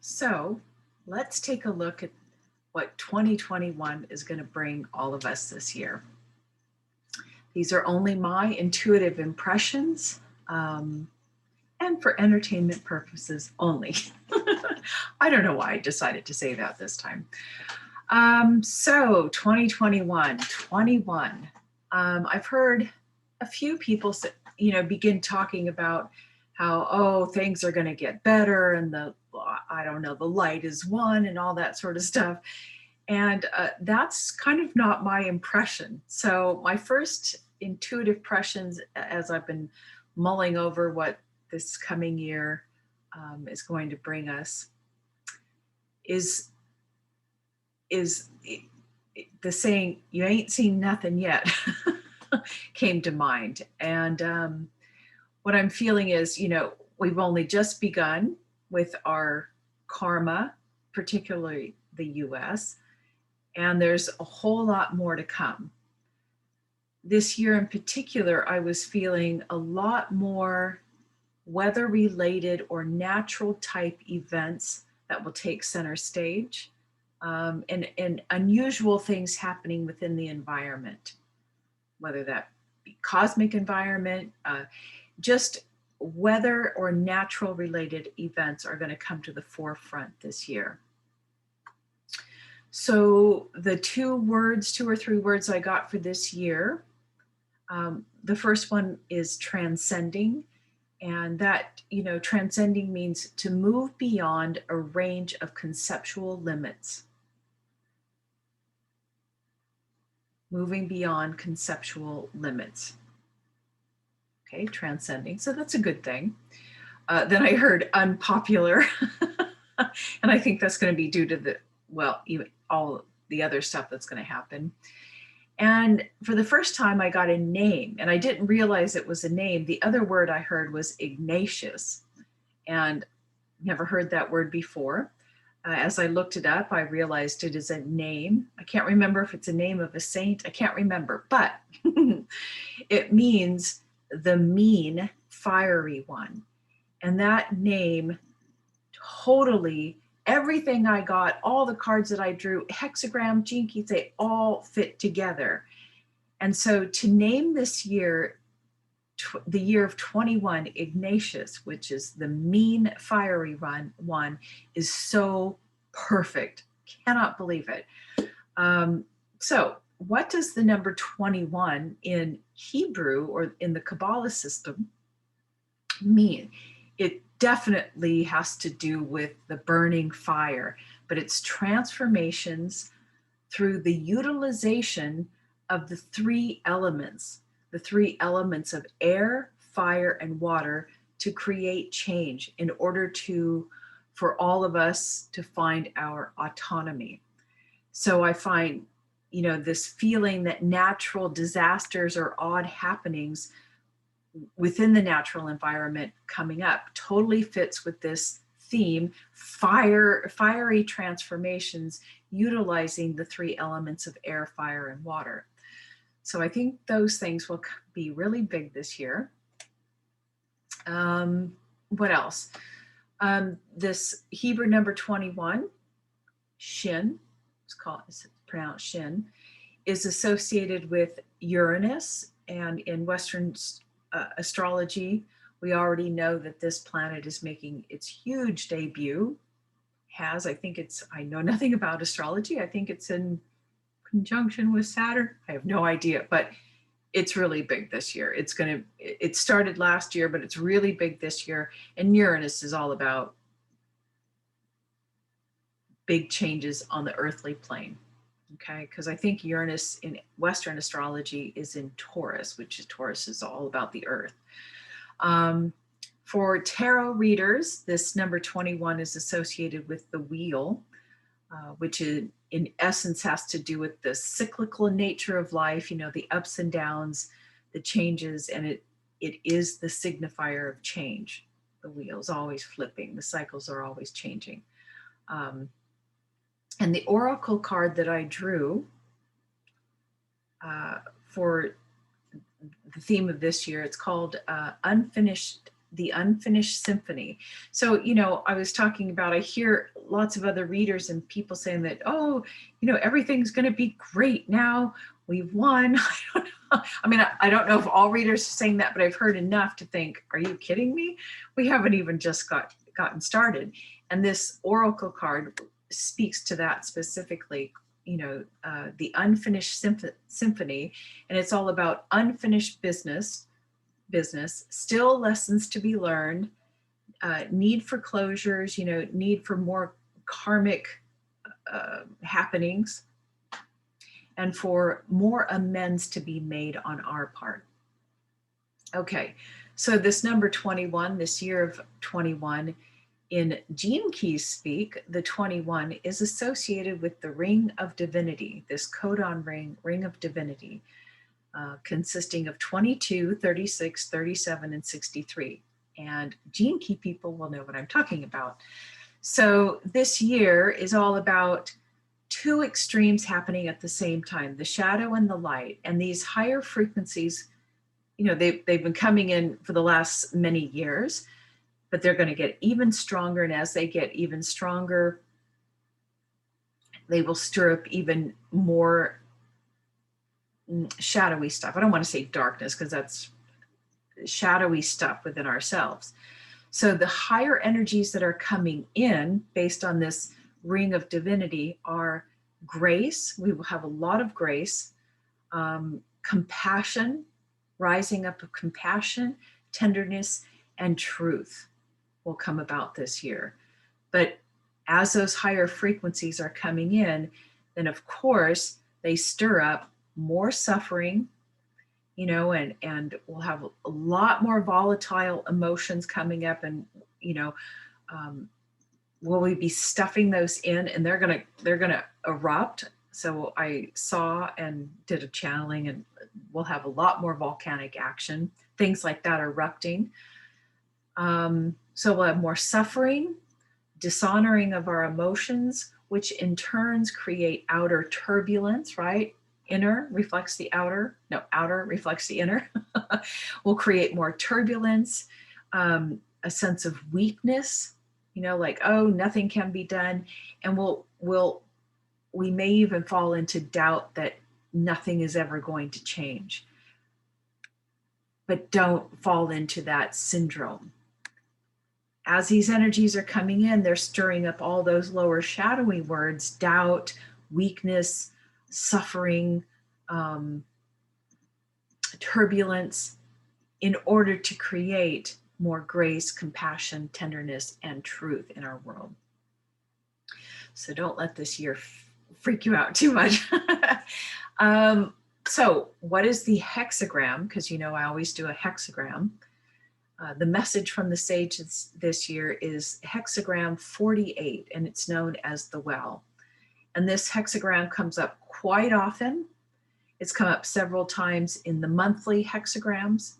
So let's take a look at what 2021 is going to bring all of us this year. These are only my intuitive impressions and for entertainment purposes only. I don't know why I decided to say that this time. So 2021, 21. I've heard a few people begin talking about how, oh, things are going to get better and I don't know, the light is won and all that sort of stuff. And that's kind of not my impression. So my first intuitive impressions as I've been mulling over what this coming year is going to bring us is the saying, you ain't seen nothing yet, came to mind. And what I'm feeling is, we've only just begun with our karma, particularly the US, and there's a whole lot more to come. This year in particular, I was feeling a lot more weather related or natural type events that will take center stage, and unusual things happening within the environment, whether that be cosmic environment, just weather or natural related events are going to come to the forefront this year. So the two or three words I got for this year, the first one is transcending. And that, transcending means to move beyond a range of conceptual limits. Moving beyond conceptual limits. Okay, transcending. So that's a good thing. Then I heard unpopular. And I think that's going to be due to even all the other stuff that's going to happen. And for the first time, I got a name, and I didn't realize it was a name. The other word I heard was Ignatius, and never heard that word before. As I looked it up, I realized it is a name. I can't remember if it's a name of a saint. I can't remember, but it means the mean, fiery one. And that name totally, everything I got, all the cards that I drew, hexagram, gene keys, they all fit together. And so to name this year, the year of 21, Ignatius, which is the mean, fiery one, is so perfect. Cannot believe it. So what does the number 21 in Hebrew or in the Kabbalah system mean? It definitely has to do with the burning fire, but it's transformations through the utilization of the three elements of air, fire, and water to create change in order for all of us to find our autonomy. So I find, this feeling that natural disasters or odd happenings within the natural environment coming up totally fits with this theme, fiery transformations utilizing the three elements of air, fire, and water. So I think those things will be really big this year. What else? This Hebrew number 21, Shin, it's pronounced Shin, is associated with Uranus, and in Western astrology, we already know that this planet is making its huge debut. I know nothing about astrology. I think it's in conjunction with Saturn. I have no idea, but it's really big this year. It started last year, but it's really big this year. And Uranus is all about big changes on the earthly plane. Okay, because I think Uranus in Western astrology is in Taurus, Taurus is all about the earth. For tarot readers, this number 21 is associated with the wheel, which in essence has to do with the cyclical nature of life, the ups and downs, the changes, and it is the signifier of change. The wheel's always flipping, the cycles are always changing. And the oracle card that I drew for the theme of this year, it's called Unfinished the unfinished symphony. So, you know, I was talking about, I hear lots of other readers and people saying that, oh, you know, everything's going to be great now. We've won. I don't know. I mean, I don't know if all readers are saying that, but I've heard enough to think, are you kidding me? We haven't even just gotten started. And this oracle card speaks to that specifically, you know, the unfinished symphony, and it's all about unfinished business, still lessons to be learned, need for closures, you know, need for more karmic happenings, and for more amends to be made on our part. Okay, so this number 21, this year of 21, in Gene Keys speak, the 21 is associated with the ring of divinity, this codon ring of divinity, consisting of 22, 36, 37, and 63. And Gene Key people will know what I'm talking about. So this year is all about two extremes happening at the same time, the shadow and the light. And these higher frequencies, you know, they've been coming in for the last many years, but they're going to get even stronger. And as they get even stronger, they will stir up even more shadowy stuff. I don't want to say darkness because that's shadowy stuff within ourselves. So the higher energies that are coming in based on this ring of divinity are grace. We will have a lot of grace, compassion, rising up of compassion, tenderness, and truth will come about this year. But as those higher frequencies are coming in, then of course they stir up more suffering, you know, and we'll have a lot more volatile emotions coming up, and you know, will we be stuffing those in, and they're gonna erupt. So I saw and did a channeling, and we'll have a lot more volcanic action, things like that erupting. So we'll have more suffering, dishonoring of our emotions, which in turns create outer turbulence, right? Inner reflects the outer, no, outer reflects the inner. Will create more turbulence, a sense of weakness, you know, like, oh, nothing can be done. And we may even fall into doubt that nothing is ever going to change. But don't fall into that syndrome. As these energies are coming in, they're stirring up all those lower shadowy words, doubt, weakness, suffering, turbulence, in order to create more grace, compassion, tenderness, and truth in our world. So don't let this year freak you out too much. So what is the hexagram? Because you know I always do a hexagram. The message from the sages this year is hexagram 48, and it's known as the well. And this hexagram comes up quite often. It's come up several times in the monthly hexagrams,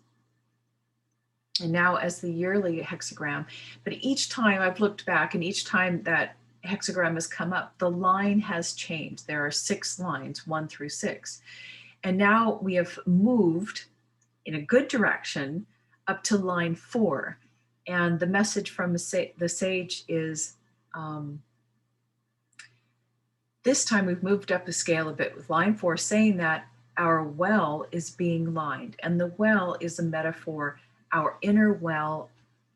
and now as the yearly hexagram. But each time I've looked back, and each time that hexagram has come up, the line has changed. There are 6 lines, 1 through 6. And now we have moved in a good direction up to line 4. And the message from the sage is, this time we've moved up the scale a bit with line 4, saying that our well is being lined. And the well is a metaphor, our inner well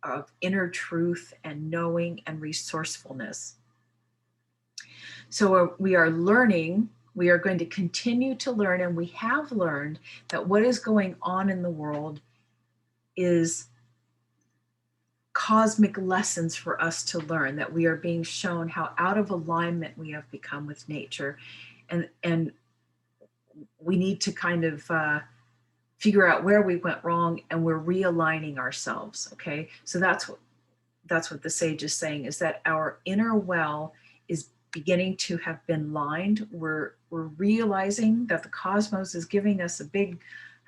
of inner truth and knowing and resourcefulness. So we are learning, we are going to continue to learn, and we have learned that what is going on in the world is cosmic lessons for us to learn, that we are being shown how out of alignment we have become with nature. And we need to kind of figure out where we went wrong, and we're realigning ourselves, okay? So that's what the sage is saying, is that our inner well is beginning to have been lined. We're realizing that the cosmos is giving us a big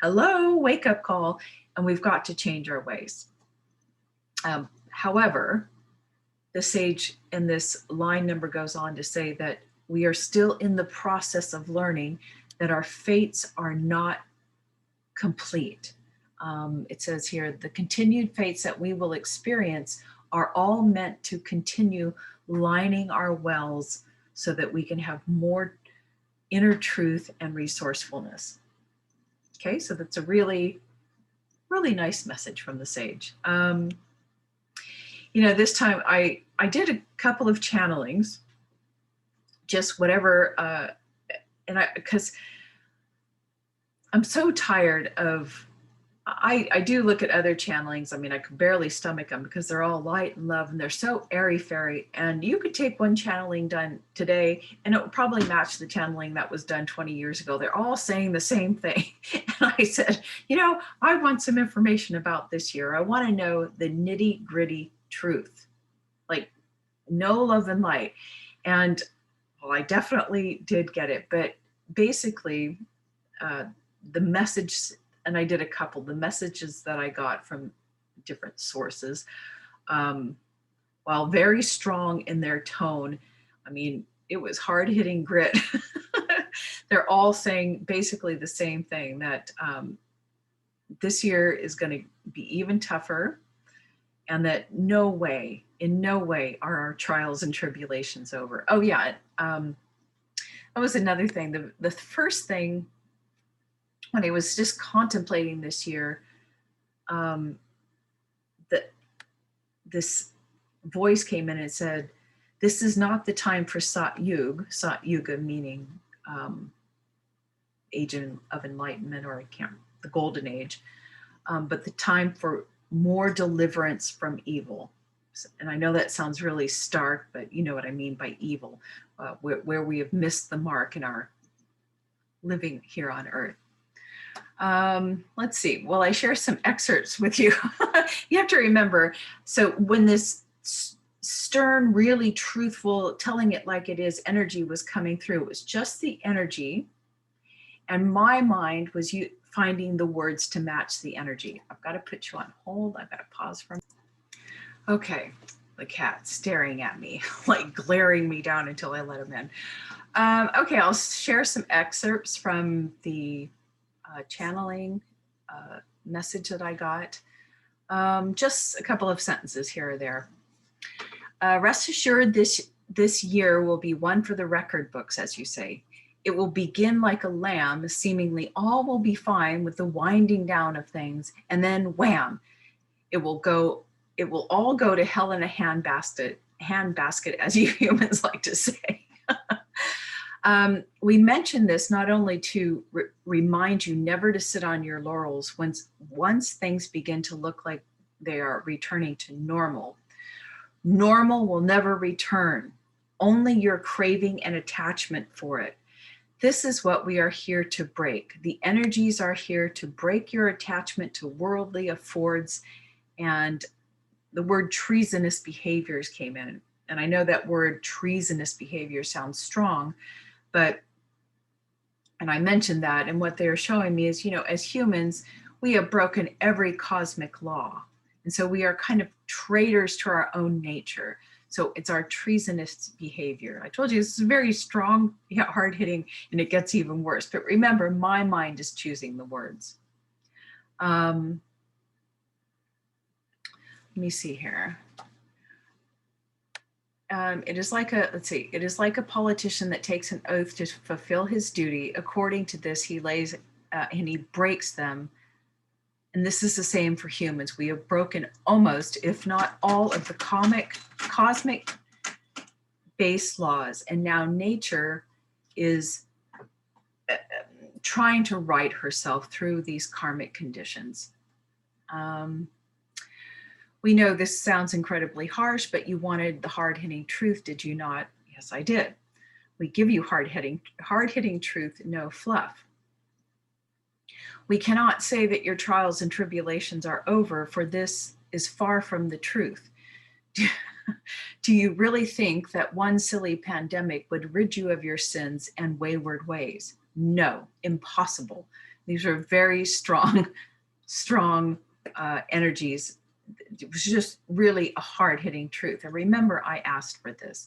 hello wake up call, and we've got to change our ways. However, the sage in this line number goes on to say that we are still in the process of learning that our fates are not complete. It says here, the continued fates that we will experience are all meant to continue lining our wells so that we can have more inner truth and resourcefulness. Okay, so that's a really, really nice message from the sage. You know, this time I did a couple of channelings, just whatever, because I'm so tired of, I do look at other channelings. I mean, I can barely stomach them because they're all light and love and they're so airy-fairy. And you could take one channeling done today and it would probably match the channeling that was done 20 years ago. They're all saying the same thing. And I said, you know, I want some information about this year. I want to know the nitty-gritty truth, like no love and light. And well, I definitely did get it. But basically, the message, and I did a couple, the messages that I got from different sources, while very strong in their tone, I mean, it was hard-hitting grit. They're all saying basically the same thing, that this year is going to be even tougher, and that in no way are our trials and tribulations over. Oh yeah, that was another thing. The first thing, when I was just contemplating this year, that this voice came in and said, this is not the time for Sat Yuga meaning age of enlightenment, or the golden age, but the time for more deliverance from evil. And I know that sounds really stark, but you know what I mean by evil, where we have missed the mark in our living here on earth. Let's see. Well, I share some excerpts with you. You have to remember, so when this stern, really truthful, telling it like it is energy was coming through, it was just the energy, and my mind was finding the words to match the energy. I've got to put you on hold. I've got to pause for a minute. Okay, the cat staring at me, like glaring me down until I let him in. Okay, I'll share some excerpts from the channeling message that I got. Just a couple of sentences here or there. Rest assured, this year will be one for the record books, as you say. It will begin like a lamb, seemingly all will be fine with the winding down of things, and then wham, it will all go to hell in a handbasket, as you humans like to say. We mention this not only to remind you never to sit on your laurels once things begin to look like they are returning to normal. Normal will never return, only your craving and attachment for it. This is what we are here to break. The energies are here to break your attachment to worldly affords, and the word treasonous behaviors came in. And I know that word treasonous behavior sounds strong, but, and I mentioned that, and what they're showing me is, you know, as humans, we have broken every cosmic law. And so we are kind of traitors to our own nature. So it's our treasonous behavior. I told you this is very strong, hard-hitting, and it gets even worse. But remember, my mind is choosing the words. Let me see here. It is like it is like a politician that takes an oath to fulfill his duty. According to this, he lays and he breaks them. And this is the same for humans. We have broken almost, if not all, of the cosmic base laws. And now nature is trying to right herself through these karmic conditions. We know this sounds incredibly harsh, but you wanted the hard-hitting truth, did you not? Yes, I did. We give you hard-hitting truth, no fluff. We cannot say that your trials and tribulations are over, for this is far from the truth. Do you really think that one silly pandemic would rid you of your sins and wayward ways? No, impossible. These are very strong energies. It was just really a hard-hitting truth. And remember, I asked for this.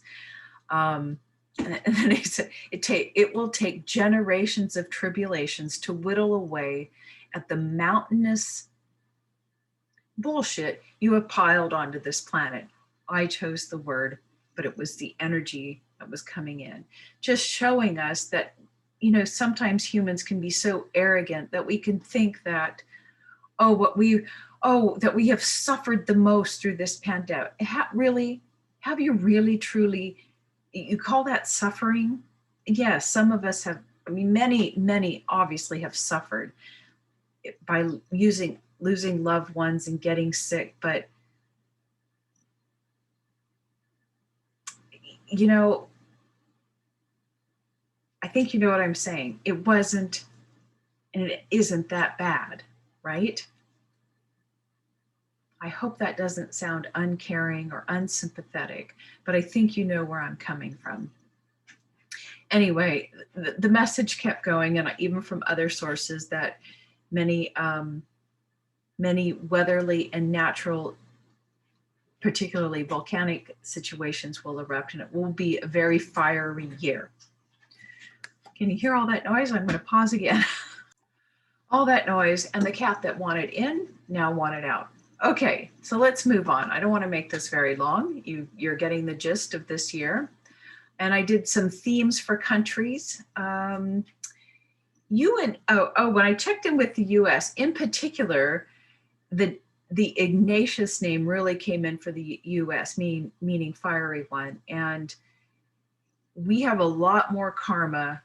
And then he said, it will take generations of tribulations to whittle away at the mountainous bullshit you have piled onto this planet. I chose the word, but it was the energy that was coming in, just showing us that, sometimes humans can be so arrogant that we can think that, that we have suffered the most through this pandemic. Really? Have you really, truly, you call that suffering? Yes, some of us have, many obviously have suffered by losing loved ones and getting sick, but I think you know what I'm saying. It wasn't, and it isn't that bad, right? I hope that doesn't sound uncaring or unsympathetic, but I think you know where I'm coming from. Anyway, the message kept going, and even from other sources, that many weatherly and natural, particularly volcanic situations, will erupt, and it will be a very fiery year. Can you hear all that noise? I'm going to pause again. All that noise, and the cat that wanted in now wanted out. Okay, so let's move on. I don't want to make this very long. You're getting the gist of this year. And I did some themes for countries. When I checked in with the US, in particular, the Ignatius name really came in for the US, meaning fiery one. And we have a lot more karma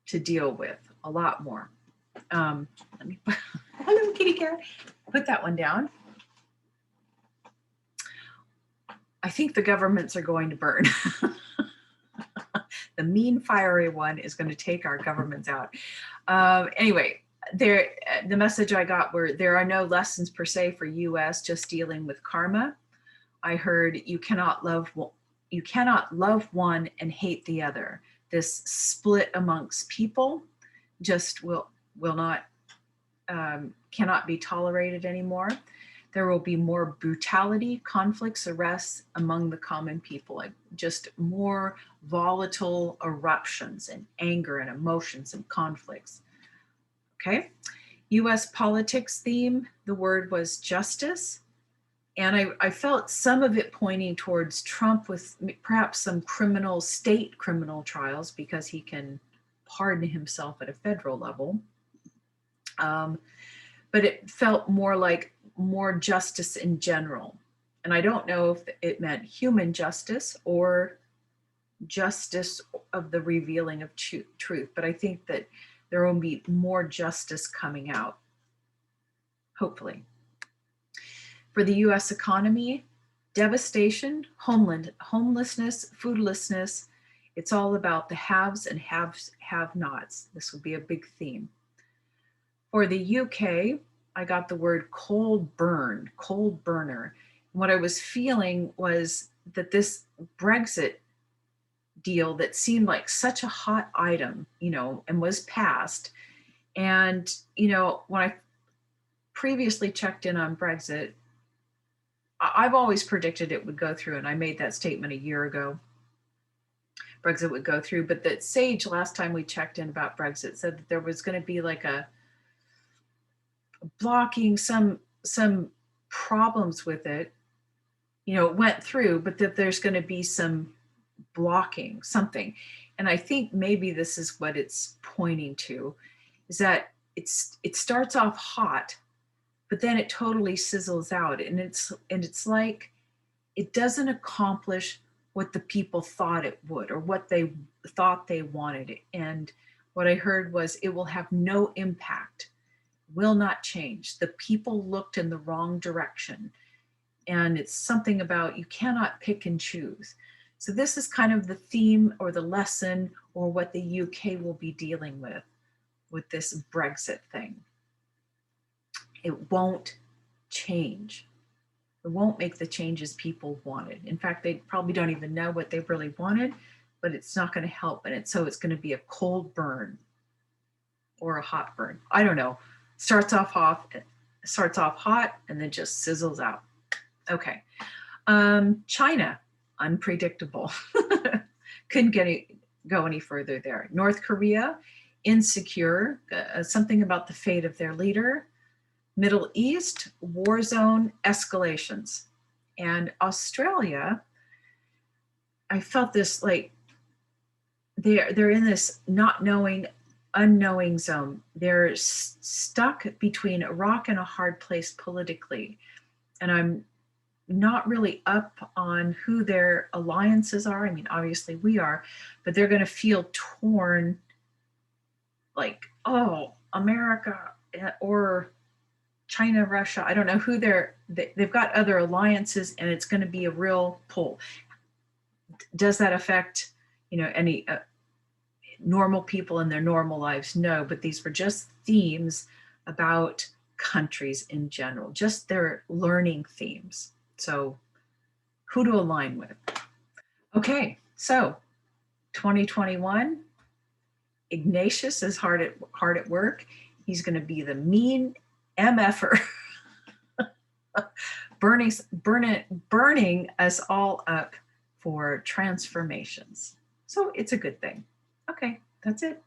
to deal with, a lot more. Let me, hello, kitty cat. Put that one down. I think the governments are going to burn. The mean, fiery one is going to take our governments out. Anyway, the message I got were there are no lessons per se for US, just dealing with karma. I heard you cannot love one and hate the other. This split amongst people just will not, cannot be tolerated anymore. There will be more brutality, conflicts, arrests among the common people, and just more volatile eruptions and anger and emotions and conflicts. Okay. US politics theme, the word was justice. And I felt some of it pointing towards Trump with perhaps some state criminal trials, because he can pardon himself at a federal level. But it felt more like more justice in general. And I don't know if it meant human justice or justice of the revealing of truth, but I think that there will be more justice coming out, hopefully. For the US economy, devastation, homelessness, foodlessness, it's all about the haves and have-nots. This will be a big theme. For the UK, I got the word cold burner. And what I was feeling was that this Brexit deal that seemed like such a hot item, and was passed. And, when I previously checked in on Brexit, I've always predicted it would go through, and I made that statement a year ago. Brexit would go through, but that Sage, last time we checked in about Brexit, said that there was going to be like a blocking, some problems with it. It went through, but that there's going to be some blocking, something. And I think maybe this is what it's pointing to, is that it starts off hot, but then it totally sizzles out, and it's like it doesn't accomplish what the people thought it would, or what they thought they wanted. And what I heard was it will have no impact, will not change. The people looked in the wrong direction. And it's something about you cannot pick and choose. So this is kind of the theme or the lesson, or what the UK will be dealing with this Brexit thing. It won't change. It won't make the changes people wanted. In fact, they probably don't even know what they really wanted, but it's not going to help. And so it's going to be a cold burn or a hot burn. I don't know. Starts off hot, and then just sizzles out. Okay. China, unpredictable. Couldn't go any further there. North Korea, insecure, something about the fate of their leader. Middle East, war zone escalations. And Australia, I felt this like they're in this not knowing, unknowing zone. They're stuck between a rock and a hard place politically. And I'm not really up on who their alliances are. I mean, obviously we are, but they're going to feel torn like, oh, America or China, Russia. I don't know who they've got other alliances, and it's going to be a real pull. Does that affect, any normal people in their normal lives? No, but these were just themes about countries in general, just their learning themes. So who to align with. Okay, so 2021, Ignatius is hard at work. He's going to be the mean MFer, burning us all up for transformations. So it's a good thing. Okay, that's it.